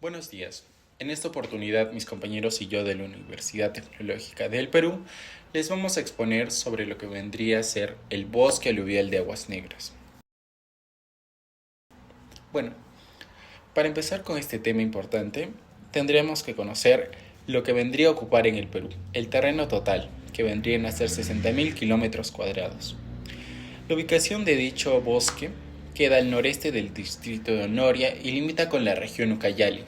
Buenos días. En esta oportunidad, mis compañeros y yo de la Universidad Tecnológica del Perú les vamos a exponer sobre lo que vendría a ser el bosque aluvial de Aguas Negras. Bueno, para empezar con este tema importante, tendremos que conocer lo que vendría a ocupar en el Perú, el terreno total, que vendrían a ser 60.000 kilómetros cuadrados. La ubicación de dicho bosque queda al noreste del distrito de Honoria y limita con la región Ucayali.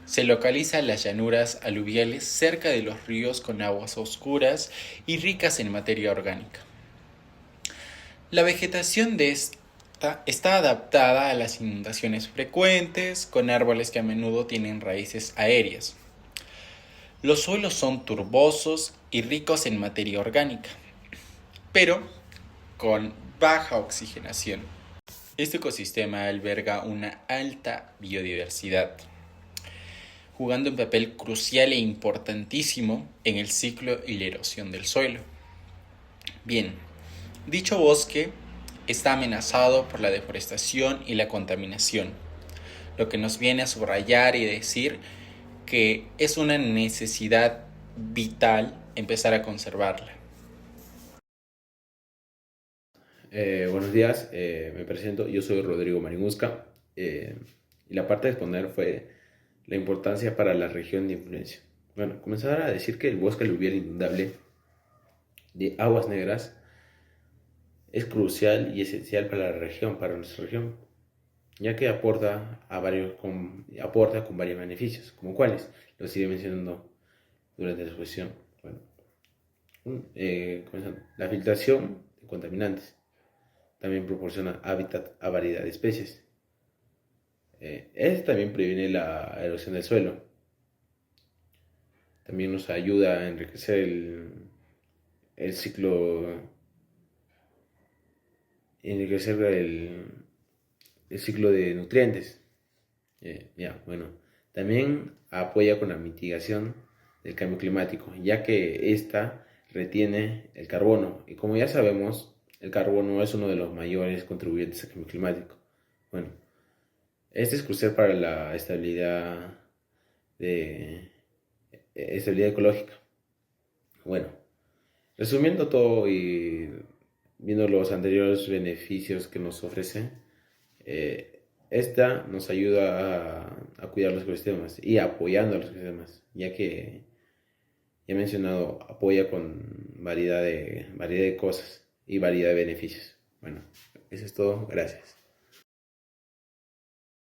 Se localiza en las llanuras aluviales cerca de los ríos con aguas oscuras y ricas en materia orgánica. La vegetación de esta está adaptada a las inundaciones frecuentes, con árboles que a menudo tienen raíces aéreas. Los suelos son turbosos y ricos en materia orgánica, pero con baja oxigenación. Este ecosistema alberga una alta biodiversidad, jugando un papel crucial e importantísimo en el ciclo y la erosión del suelo. Bien, dicho bosque está amenazado por la deforestación y la contaminación, lo que nos viene a subrayar y decir que es una necesidad vital empezar a conservarla. Buenos días, me presento, yo soy Rodrigo Marimusca y la parte de exponer fue la importancia para la región de influencia. Bueno, comenzar a decir que el bosque aluvial inundable de Aguas Negras es crucial y esencial para la región, para nuestra región, ya que aporta con varios beneficios, como cuáles, los iré mencionando durante la exposición. Bueno, comenzando, la filtración de contaminantes también proporciona hábitat a variedad de especies. Este también previene la erosión del suelo. También nos ayuda a enriquecer el ciclo, enriquecer el ciclo de nutrientes. Bueno, también apoya con la mitigación del cambio climático, ya que ésta retiene el carbono. Y como ya sabemos, el carbono es uno de los mayores contribuyentes al cambio climático. Bueno, este es crucial para la de estabilidad ecológica. Bueno, resumiendo todo y viendo los anteriores beneficios que nos ofrece, esta nos ayuda a cuidar los ecosistemas y apoyando a los ecosistemas, ya que ya he mencionado, apoya con variedad de cosas y variedad de beneficios. Bueno, eso es todo. Gracias.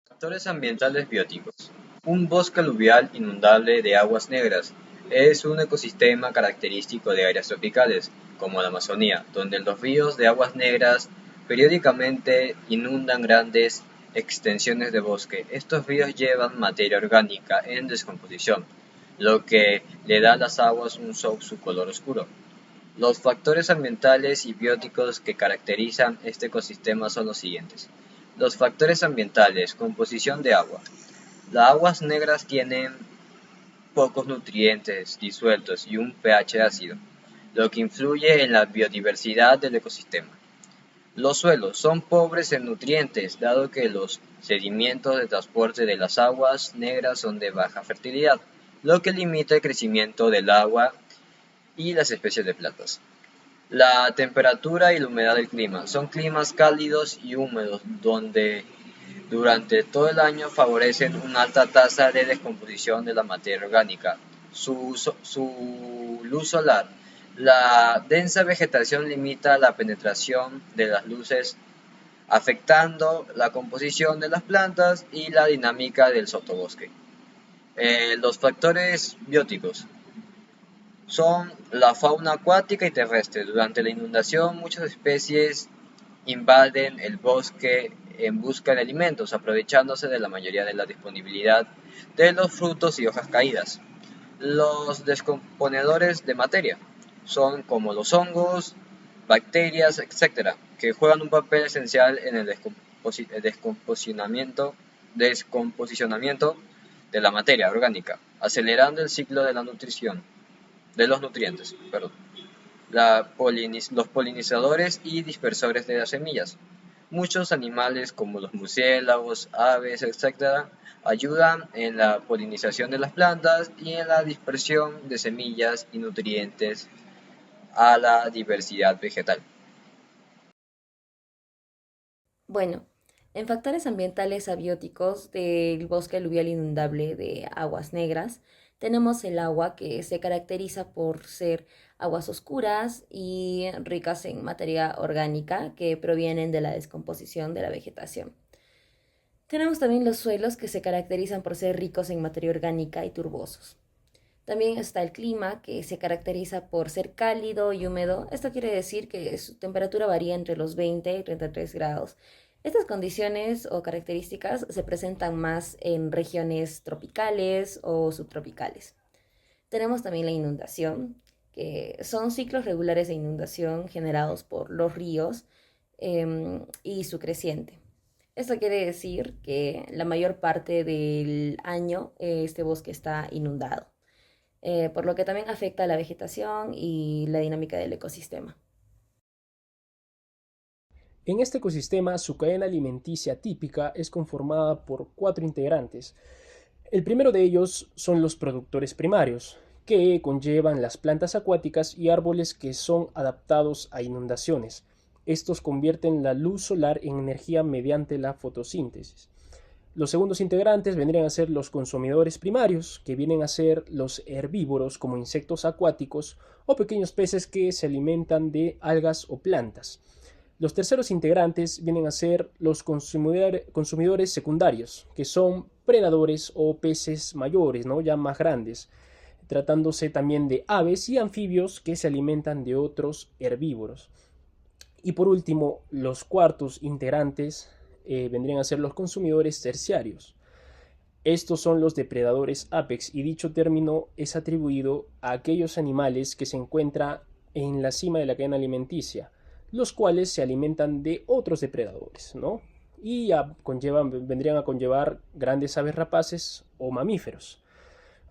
Factores ambientales bióticos. Un bosque aluvial inundable de aguas negras es un ecosistema característico de áreas tropicales, como la Amazonía, donde los ríos de aguas negras periódicamente inundan grandes extensiones de bosque. Estos ríos llevan materia orgánica en descomposición, lo que le da a las aguas su color oscuro. Los factores ambientales y bióticos que caracterizan este ecosistema son los siguientes. Los factores ambientales: composición de agua. Las aguas negras tienen pocos nutrientes disueltos y un pH ácido, lo que influye en la biodiversidad del ecosistema. Los suelos son pobres en nutrientes, dado que los sedimentos de transporte de las aguas negras son de baja fertilidad, lo que limita el crecimiento del agua y las especies de plantas. La temperatura y la humedad del clima. Son climas cálidos y húmedos donde durante todo el año favorecen una alta tasa de descomposición de la materia orgánica. Su luz solar. La densa vegetación limita la penetración de las luces, afectando la composición de las plantas y la dinámica del sotobosque. Los factores bióticos son la fauna acuática y terrestre. Durante la inundación, muchas especies invaden el bosque en busca de alimentos, aprovechándose de la mayoría de la disponibilidad de los frutos y hojas caídas. Los descomponedores de materia son como los hongos, bacterias, etc., que juegan un papel esencial en el descomposicionamiento de la materia orgánica, acelerando el ciclo de la nutrición de los nutrientes, perdón. Los polinizadores y dispersores de las semillas. Muchos animales como los murciélagos, aves, etc., ayudan en la polinización de las plantas y en la dispersión de semillas y nutrientes a la diversidad vegetal. Bueno, en factores ambientales abióticos del bosque aluvial inundable de aguas negras, tenemos el agua que se caracteriza por ser aguas oscuras y ricas en materia orgánica que provienen de la descomposición de la vegetación. Tenemos también los suelos que se caracterizan por ser ricos en materia orgánica y turbosos. También está el clima, que se caracteriza por ser cálido y húmedo. Esto quiere decir que su temperatura varía entre los 20 y 33 grados. Estas condiciones o características se presentan más en regiones tropicales o subtropicales. Tenemos también la inundación, que son ciclos regulares de inundación generados por los ríos y su creciente. Esto quiere decir que la mayor parte del año este bosque está inundado, por lo que también afecta a la vegetación y la dinámica del ecosistema. En este ecosistema, su cadena alimenticia típica es conformada por 4 integrantes. El primero de ellos son los productores primarios, que conllevan las plantas acuáticas y árboles que son adaptados a inundaciones. Estos convierten la luz solar en energía mediante la fotosíntesis. Los segundos integrantes vendrían a ser los consumidores primarios, que vienen a ser los herbívoros como insectos acuáticos o pequeños peces que se alimentan de algas o plantas. Los terceros integrantes vienen a ser los consumidores secundarios, que son predadores o peces mayores, ¿no? Ya más grandes, tratándose también de aves y anfibios que se alimentan de otros herbívoros. Y por último, los cuartos integrantes vendrían a ser los consumidores terciarios. Estos son los depredadores apex y dicho término es atribuido a aquellos animales que se encuentran en la cima de la cadena alimenticia, los cuales se alimentan de otros depredadores, ¿no? Y ya vendrían a conllevar grandes aves rapaces o mamíferos.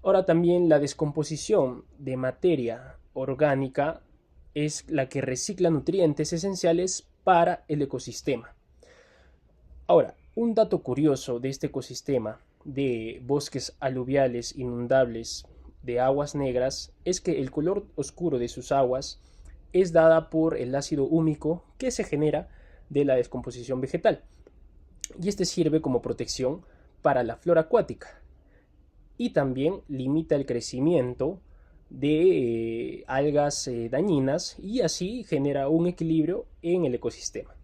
Ahora también la descomposición de materia orgánica es la que recicla nutrientes esenciales para el ecosistema. Ahora, un dato curioso de este ecosistema de bosques aluviales inundables de aguas negras es que el color oscuro de sus aguas es dada por el ácido húmico que se genera de la descomposición vegetal, y este sirve como protección para la flora acuática y también limita el crecimiento de algas dañinas y así genera un equilibrio en el ecosistema.